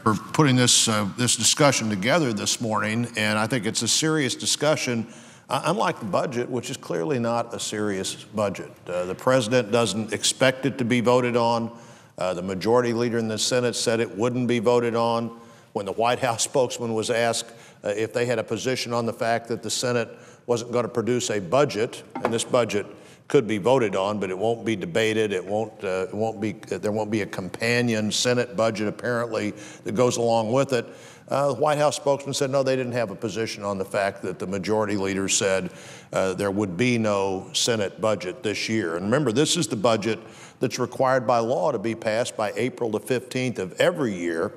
for putting this discussion together this morning, and I think it's a serious discussion. Unlike the budget, which is clearly not a serious budget. The president doesn't expect it to be voted on. The majority leader in the Senate said it wouldn't be voted on. When the White House spokesman was asked if they had a position on the fact that the Senate wasn't going to produce a budget, and this budget could be voted on, but it won't be debated. There won't be a companion Senate budget apparently that goes along with it. The White House spokesman said no, they didn't have a position on the fact that the majority leader said there would be no Senate budget this year. And remember, this is the budget that's required by law to be passed by April the 15th of every year.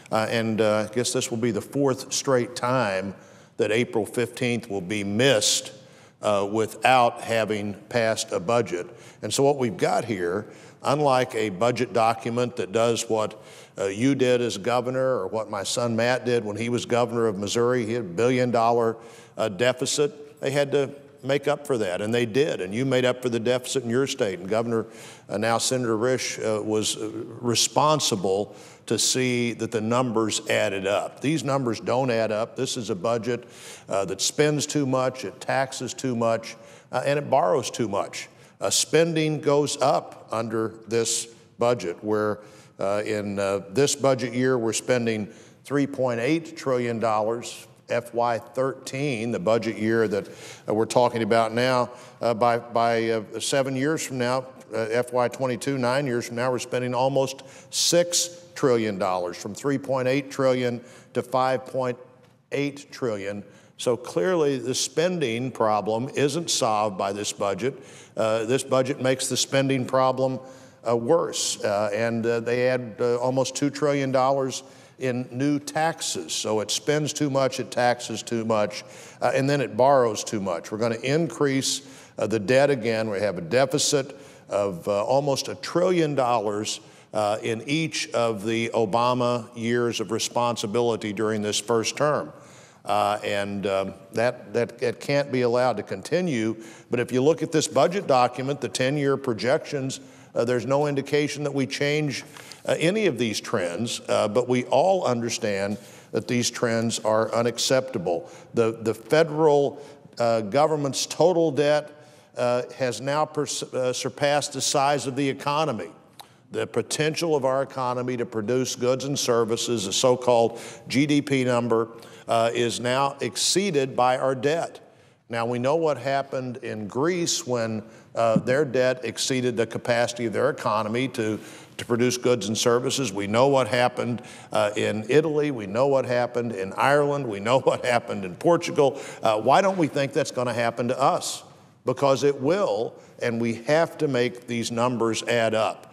I guess this will be the fourth straight time that April 15th will be missed without having passed a budget. And so what we've got here, unlike a budget document that does what you did as governor or what my son Matt did when he was governor of Missouri, he had $1 billion deficit. They had to make up for that, and they did. And you made up for the deficit in your state. And Governor, now Senator Risch, was responsible to see that the numbers added up. These numbers don't add up. This is a budget that spends too much, it taxes too much, and it borrows too much. Spending goes up under this budget, where in this budget year we're spending $3.8 trillion. FY13, the budget year that we're talking about now, by 7 years from now, FY22, 9 years from now, we're spending almost $6 trillion, from $3.8 trillion to $5.8 trillion. So clearly the spending problem isn't solved by this budget. This budget makes the spending problem worse, and they add almost $2 trillion in new taxes. So it spends too much, it taxes too much, and then it borrows too much. We're going to increase the debt again. We have a deficit of almost $1 trillion in each of the Obama years of responsibility during this first term. That can't be allowed to continue. But if you look at this budget document, the 10-year projections, there's no indication that we change any of these trends, but we all understand that these trends are unacceptable. The federal government's total debt has now surpassed the size of the economy. The potential of our economy to produce goods and services, the so-called GDP number, is now exceeded by our debt. Now, we know what happened in Greece when their debt exceeded the capacity of their economy to produce goods and services. We know what happened in Italy. We know what happened in Ireland. We know what happened in Portugal. Why don't we think that's going to happen to us? Because it will, and we have to make these numbers add up.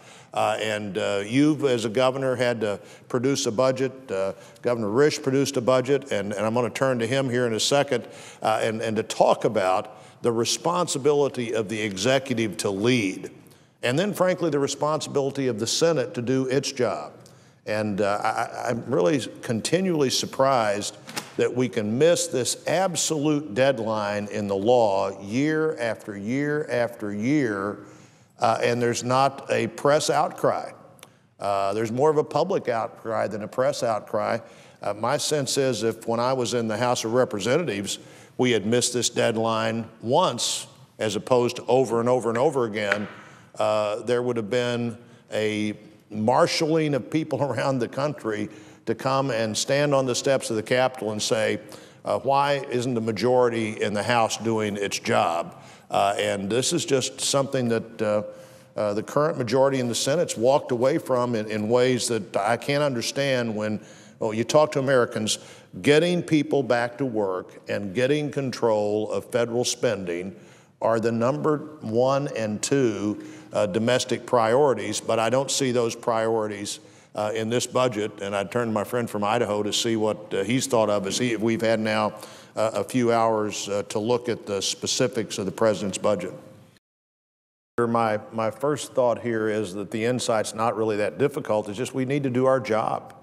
You've, as a governor, had to produce a budget. Governor Risch produced a budget, and I'm going to turn to him here in a second, and to talk about the responsibility of the executive to lead, and then, frankly, the responsibility of the Senate to do its job. And I'm really continually surprised that we can miss this absolute deadline in the law year after year after year, and there's not a press outcry. There's more of a public outcry than a press outcry. My sense is if when I was in the House of Representatives, we had missed this deadline once as opposed to over and over and over again, there would have been a marshaling of people around the country to come and stand on the steps of the Capitol and say, why isn't the majority in the House doing its job? And this is just something that the current majority in the Senate's walked away from in ways that I can't understand when you talk to Americans. Getting people back to work and getting control of federal spending are the number 1 and 2 domestic priorities, but I don't see those priorities in this budget, and I'd turn to my friend from Idaho to see what he's thought of as we've had now a few hours to look at the specifics of the president's budget. My first thought here is that the insight's not really that difficult. It's just we need to do our job.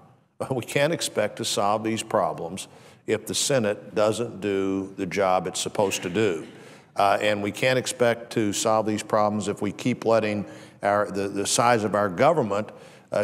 We can't expect to solve these problems if the Senate doesn't do the job it's supposed to do. And we can't expect to solve these problems if we keep letting the size of our government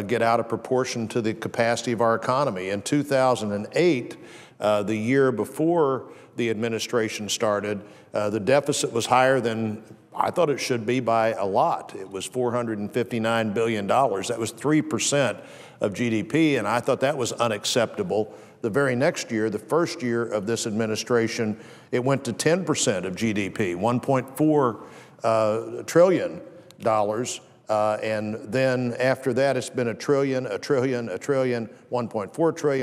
get out of proportion to the capacity of our economy. In 2008, the year before the administration started, the deficit was higher than I thought it should be by a lot. It was $459 billion. That was 3% of GDP, and I thought that was unacceptable. The very next year, the first year of this administration, it went to 10% of GDP, $1.4 trillion. And then after that, it's been a trillion, 1.4 trillion,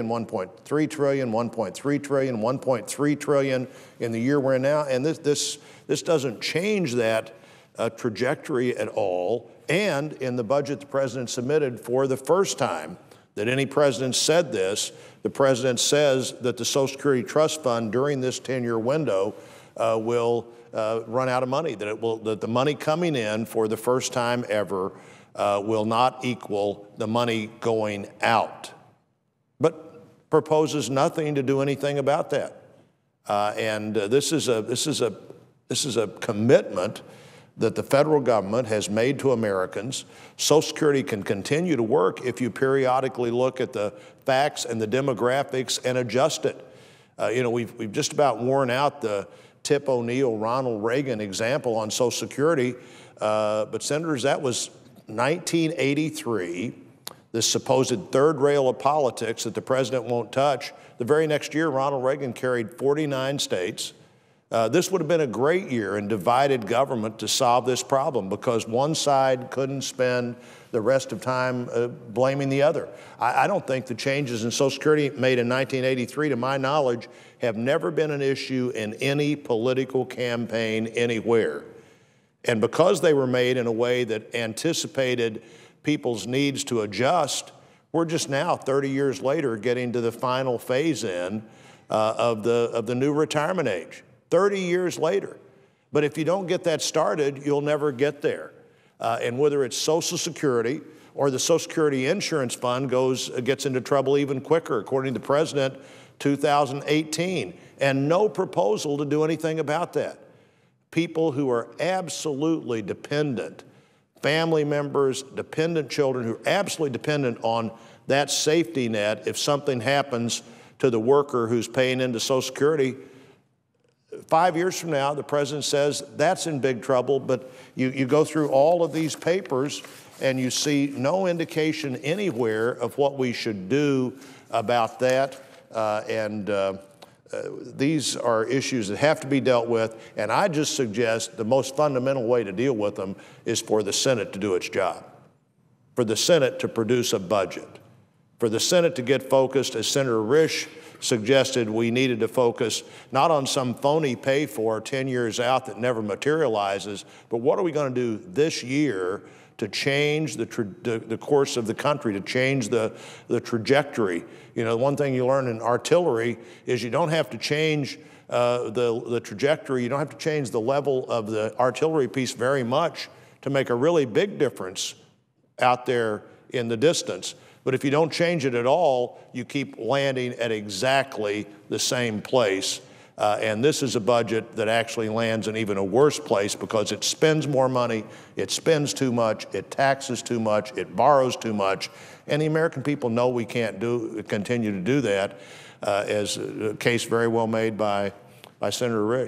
1.3 trillion, 1.3 trillion, 1.3 trillion in the year we're in now. And this doesn't change that trajectory at all. And in the budget the president submitted, for the first time that any president said this, the president says that the Social Security Trust Fund during this 10-year window will run out of money, that the money coming in for the first time ever will not equal the money going out, but proposes nothing to do anything about that. This is a commitment that the federal government has made to Americans. Social Security can continue to work if you periodically look at the facts and the demographics and adjust it. We've just about worn out the Tip O'Neill, Ronald Reagan example on Social Security. But senators, that was 1983, this supposed third rail of politics that the president won't touch. The very next year, Ronald Reagan carried 49 states. This would have been a great year in divided government to solve this problem, because one side couldn't spend the rest of time blaming the other. I don't think the changes in Social Security made in 1983, to my knowledge, have never been an issue in any political campaign anywhere. And because they were made in a way that anticipated people's needs to adjust, we're just now, 30 years later, getting to the final phase in of the new retirement age. 30 years later. But if you don't get that started, you'll never get there. And whether it's Social Security or the Social Security Insurance Fund gets into trouble even quicker, according to the president, 2018, and no proposal to do anything about that. People who are absolutely dependent, family members, dependent children who are absolutely dependent on that safety net if something happens to the worker who's paying into Social Security. 5 years from now, the president says that's in big trouble, but you go through all of these papers and you see no indication anywhere of what we should do about that. These are issues that have to be dealt with, and I just suggest the most fundamental way to deal with them is for the Senate to do its job, for the Senate to produce a budget, for the Senate to get focused, as Senator Risch suggested we needed to focus not on some phony pay-for 10 years out that never materializes, but what are we going to do this year to change the course of the country, to change the trajectory. One thing you learn in artillery is you don't have to change the trajectory, you don't have to change the level of the artillery piece very much to make a really big difference out there in the distance. But if you don't change it at all, you keep landing at exactly the same place. And this is a budget that actually lands in even a worse place because it spends more money, it spends too much, it taxes too much, it borrows too much. And the American people know we can't continue to do that, as a case very well made by Senator Risch.